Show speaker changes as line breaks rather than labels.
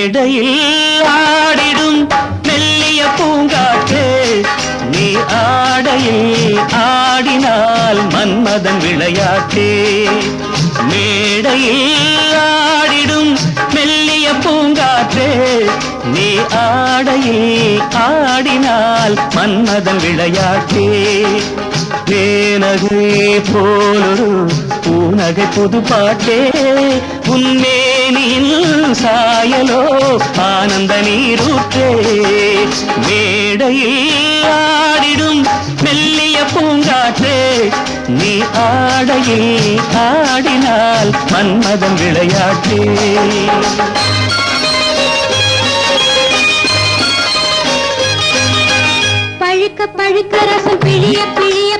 மேடையில் ஆடிடும் மெல்லிய பூங்காற்றே நீ ஆடையில் ஆடினால் மன்மதன் விளையாட்டே மேடையில் ஆடிடும் மெல்லிய பூங்காற்றே நீ ஆடையில் ஆடினால் மன்மதன் விளையாட்டே தேனகை போலொரு பூநகை புது பாட்டே உன்மேனியில் சாயலோ ஆனந்த நீரூற்றே மேடையில் ஆடிடும் மெல்லிய பூங்காற்றே நீ ஆடையில் ஆடினால் மன்மதன் விளையாட்டே
பழுக்க பழுக்க ரசம் பிழிய பிழிய